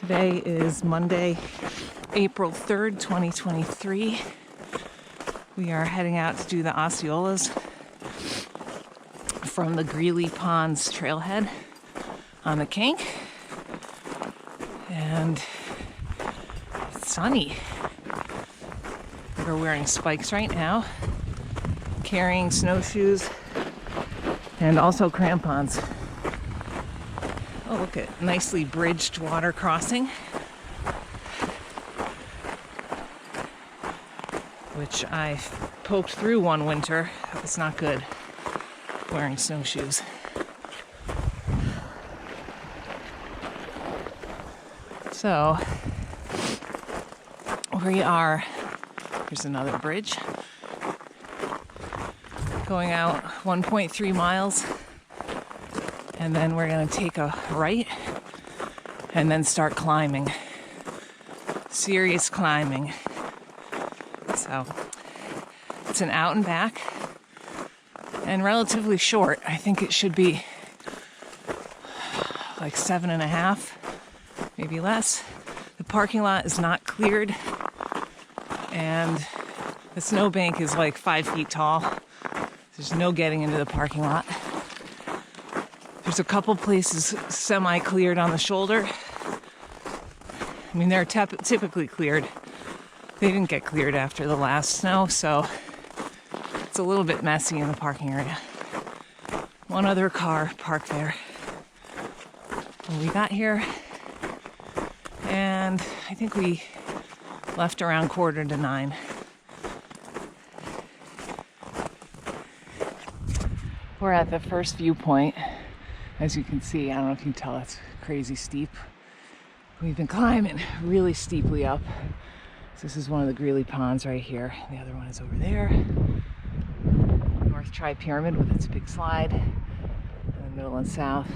Today is Monday, April 3rd, 2023. We are heading out to do the Osceolas from the Greeley Ponds Trailhead on the Kank. And it's sunny. We're wearing spikes right now, carrying snowshoes, and also crampons. Oh, look at nicely bridged water crossing, which I poked through one winter. It was not good wearing snowshoes. So we are, here's another bridge, going out 1.3 miles. And then we're going to take a right and then start climbing. Serious climbing. So it's an out and back and relatively short. I think it should be like 7.5, maybe less. The parking lot is not cleared and the snowbank is like 5 feet tall. There's no getting into the parking lot. There's a couple places semi-cleared on the shoulder. I mean, they're typically cleared. They didn't get cleared after the last snow, so it's a little bit messy in the parking area. One other car parked there when we got here, and I think we left around 8:45. We're at the first viewpoint. As you can see, I don't know if you can tell, it's crazy steep. We've been climbing really steeply up. So this is one of the Greeley Ponds right here. The other one is over there. North Tri-Pyramid with its big slide. In the middle and south.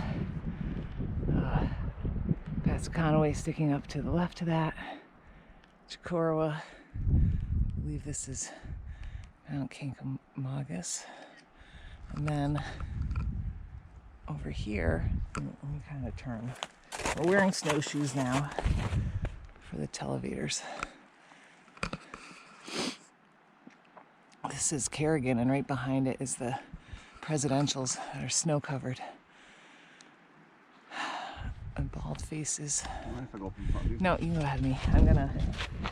Kancamagus sticking up to the left of that. Chicorowa. I believe this is Mount Kancamagus. And then over here, let me kind of turn. We're wearing snowshoes now for the televators. This is Kerrigan, and right behind it is the presidentials that are snow covered. And bald faces. No, you go ahead of me. I'm gonna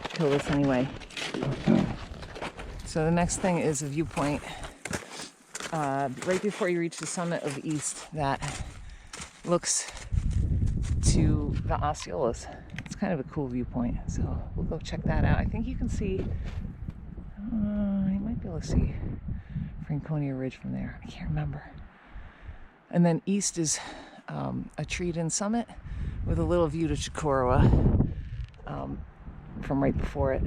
kill this anyway. So the next thing is a viewpoint. Right before you reach the summit of East that looks to the Osceolas. It's kind of a cool viewpoint, so we'll go check that out. I think you can see, you might be able to see Franconia Ridge from there. I can't remember. And then East is a treed-in summit with a little view to Chicorowa from right before it.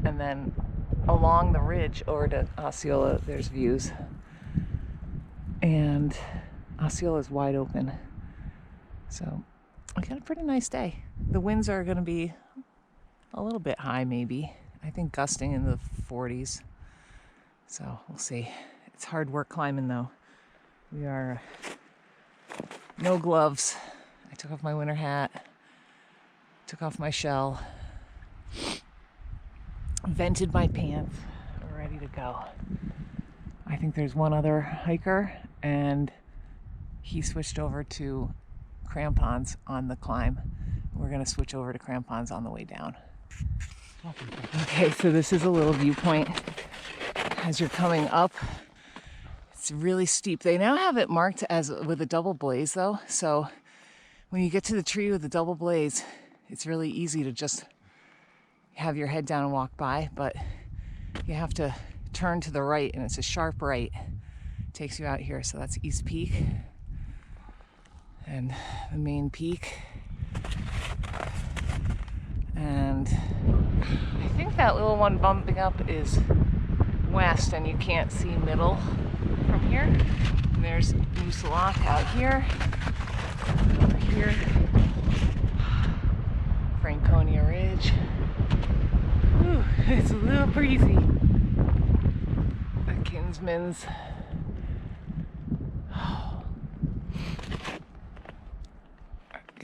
And then along the ridge over to Osceola, there's views. And Osceola is wide open. So we got a pretty nice day. The winds are going to be a little bit high maybe. I think gusting in the 40s. So we'll see. It's hard work climbing though. We are no gloves. I took off my winter hat. Took off my shell. Vented my pants. We're ready to go. I think there's one other hiker, and he switched over to crampons on the climb. We're going to switch over to crampons on the way down. Okay, so this is a little viewpoint as you're coming up. It's really steep. They now have it marked as with a double blaze though, so when you get to the tree with the double blaze, it's really easy to just have your head down and walk by, but you have to turn to the right, and it's a sharp right. Takes you out here, so that's East Peak and the main peak. And I think that little one bumping up is west, and you can't see middle from here. And there's Osceolas out here, over here, Franconia Ridge. Ooh, it's a little breezy. The Kinsman's.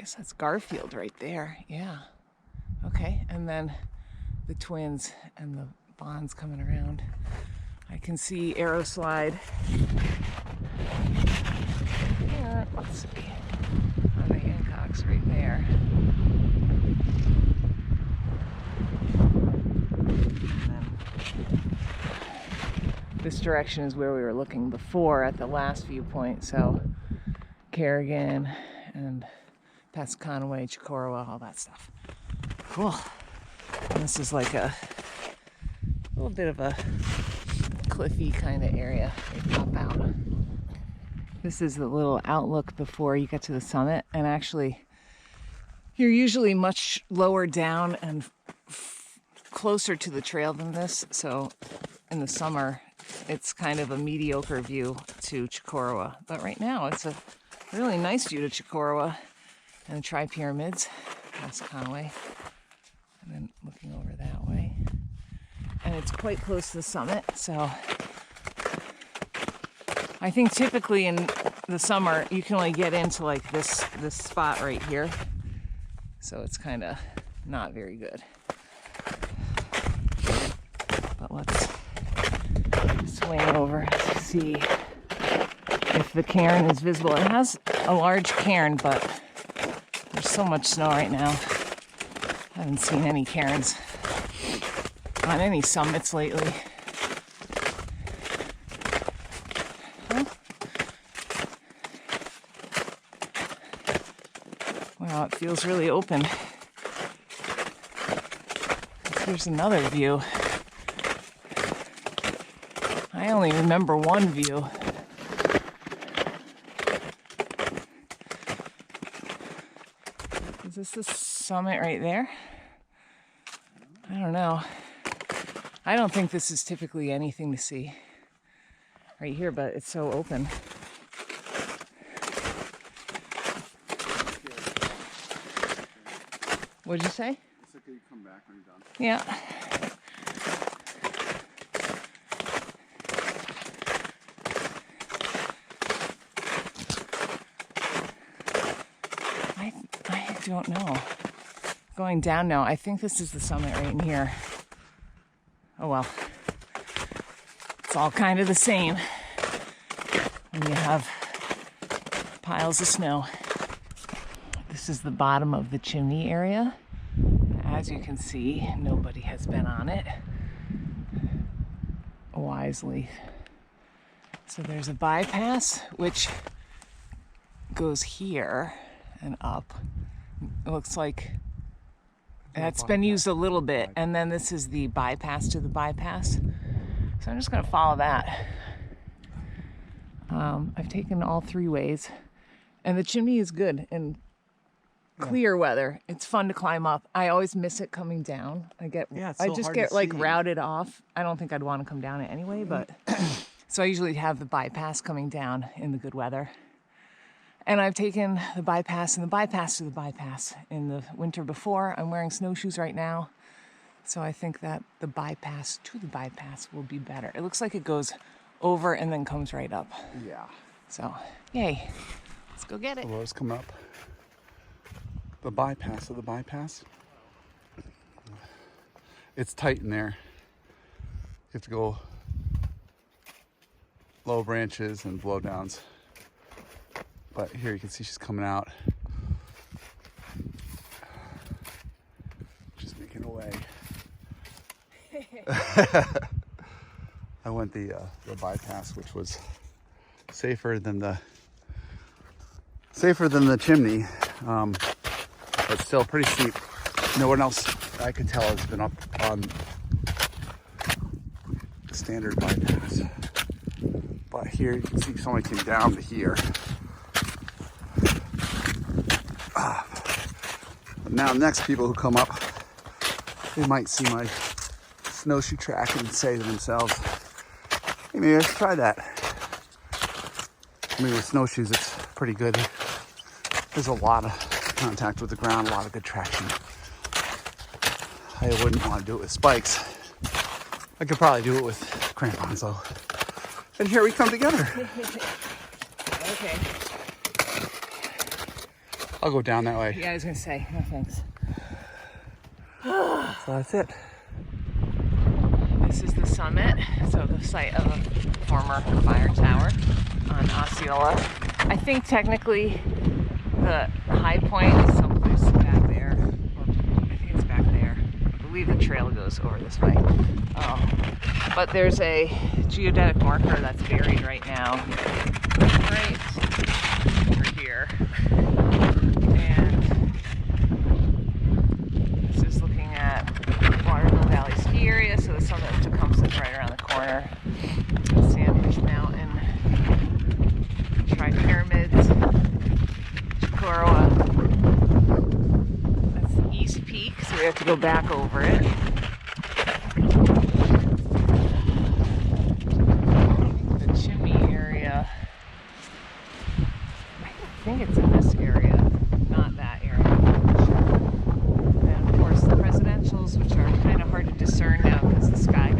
guess that's Garfield right there. Yeah. Okay, and then the twins and the bonds coming around. I can see Arrow Slide. Let's see. On the Hancock's right there. And then this direction is where we were looking before at the last viewpoint. So Kerrigan and past Conway, Chicorowa, all that stuff. Cool. And this is like a little bit of a cliffy kind of area. They pop out. This is the little outlook before you get to the summit, and actually you're usually much lower down and closer to the trail than this, so in the summer it's kind of a mediocre view to Chicorowa, but right now it's a really nice view to Chicorowa and the Tri-Pyramids past Conway, and then looking over that way, and it's quite close to the summit. So I think typically in the summer you can only get into like this spot right here, so it's kind of not very good. But let's swing over to see if the cairn is visible. It has a large cairn, but there's so much snow right now. I haven't seen any cairns on any summits lately. Wow, it feels really open. Here's another view. I only remember one view. Is this the summit right there? I don't know. I don't think this is typically anything to see right here, but it's so open. What'd you say? It's okay, you come back when you're done. Yeah. I don't know. Going down now, I think this is the summit right in here. Oh well. It's all kind of the same when you have piles of snow. This is the bottom of the chimney area. As you can see, nobody has been on it wisely. So there's a bypass which goes here and up. It looks like that's been used a little bit, and then this is the bypass to the bypass. So I'm just gonna follow that. I've taken all three ways, and the chimney is good in clear weather. It's fun to climb up. I always miss it coming down. I just get like routed off. I don't think I'd want to come down it anyway, but so I usually have the bypass coming down in the good weather. And I've taken the bypass and the bypass to the bypass in the winter before. I'm wearing snowshoes right now, so I think that the bypass to the bypass will be better. It looks like it goes over and then comes right up. Yeah. So, yay. Let's go get it. The road's coming up. The bypass of the bypass. It's tight in there. You have to go low branches and blowdowns. But here you can see she's coming out. Just making a way. I went the bypass, which was safer than the chimney, but still pretty steep. No one else I could tell has been up on the standard bypass. But here you can see someone came down to here. But now next people who come up, they might see my snowshoe track and say to themselves, hey, maybe I should try that. I mean, with snowshoes, it's pretty good. There's a lot of contact with the ground, a lot of good traction. I wouldn't want to do it with spikes. I could probably do it with crampons though. And here we come together. Okay. I'll go down that way. Yeah, I was gonna say, no thanks. So that's it. This is the summit, so the site of a former fire tower on Osceola. I think technically the high point is someplace back there, or I think it's back there. I believe the trail goes over this way. But there's a geodetic marker that's buried right now, right over here. And this is looking at Waterville Valley ski area, so the summit of Tecumseh's right around the corner. Sandwich Mountain, Tri-Pyramids, Chicoroa. That's the East Peak, so we have to go back over it. The Chimney area, I think it's in this area, not that area. And of course the presidentials, which are kind of hard to discern now because the sky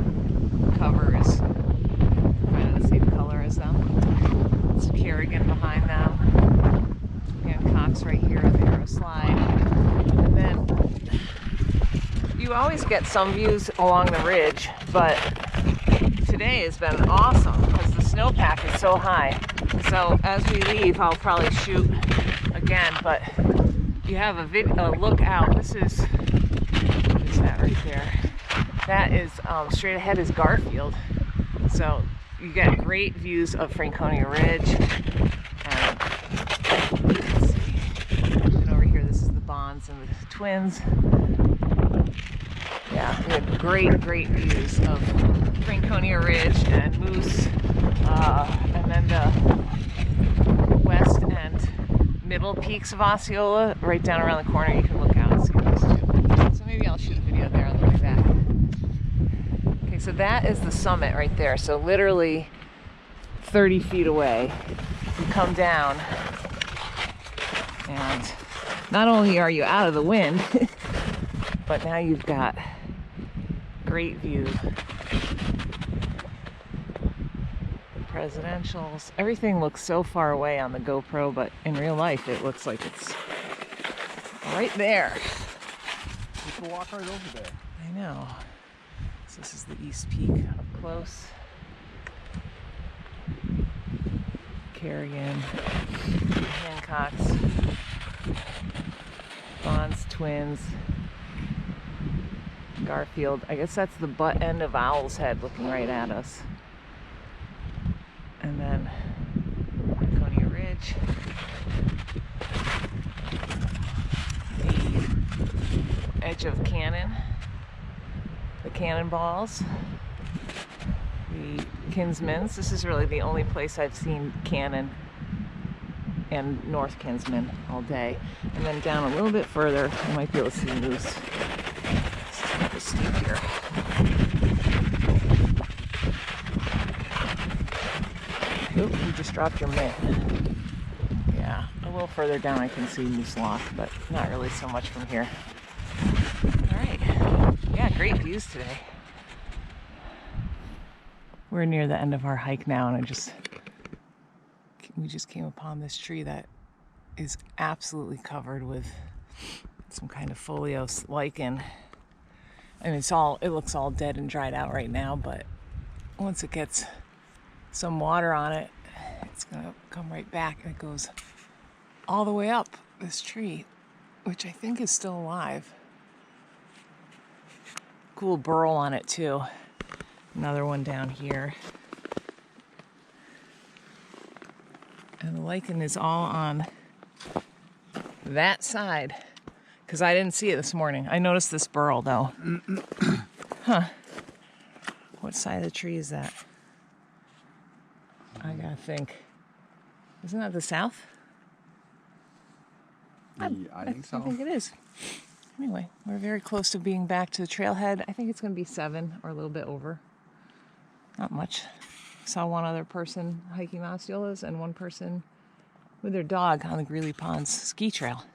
cover is kind of the same color as them. It's Kerrigan behind them. Kancamagus right here at the Arrow Slide. And then you always get some views along the ridge, but today has been awesome because the snowpack is so high. So as we leave, I'll probably shoot again, but you have a look out. This is, what is that right there? That is, straight ahead is Garfield. So you get great views of Franconia Ridge. And let's see. And over here, this is the Bonds and the Twins. Yeah, we had great views of Franconia Ridge and Moose. And then the west and middle peaks of Osceola, right down around the corner. You can look out and see those too. So maybe I'll shoot a video there on the way back. Okay, so that is the summit right there. So literally 30 feet away, you come down, and not only are you out of the wind, but now you've got great view. Presidentials. Everything looks so far away on the GoPro, but in real life it looks like it's right there. You can walk right over there. I know. So this is the East Peak up close. Kerrigan, Kancamagus, Bonds, Twins, Garfield. I guess that's the butt end of Owl's Head looking right at us. And then Franconia Ridge, the edge of Cannon, the Cannonballs, the Kinsmans. This is really the only place I've seen Cannon and North Kinsman all day. And then down a little bit further, you might be able to see Moose. It's kind of steep here. Oop, you just dropped your mitt. Yeah, a little further down I can see Moose Lock, but not really so much from here. Alright, yeah, great views today. We're near the end of our hike now, and we just came upon this tree that is absolutely covered with some kind of foliose lichen. I mean, it looks all dead and dried out right now, but once it gets some water on it, it's gonna come right back, and it goes all the way up this tree, which I think is still alive. Cool burl on it too. Another one down here. And the lichen is all on that side, because I didn't see it this morning. I noticed this burl though. Huh. What side of the tree is that? I gotta think. Isn't that the south? I think so. I think it is. Anyway, we're very close to being back to the trailhead. I think it's going to be 7 or a little bit over. Not much. Saw one other person hiking Osceolas and one person with their dog on the Greeley Ponds ski trail.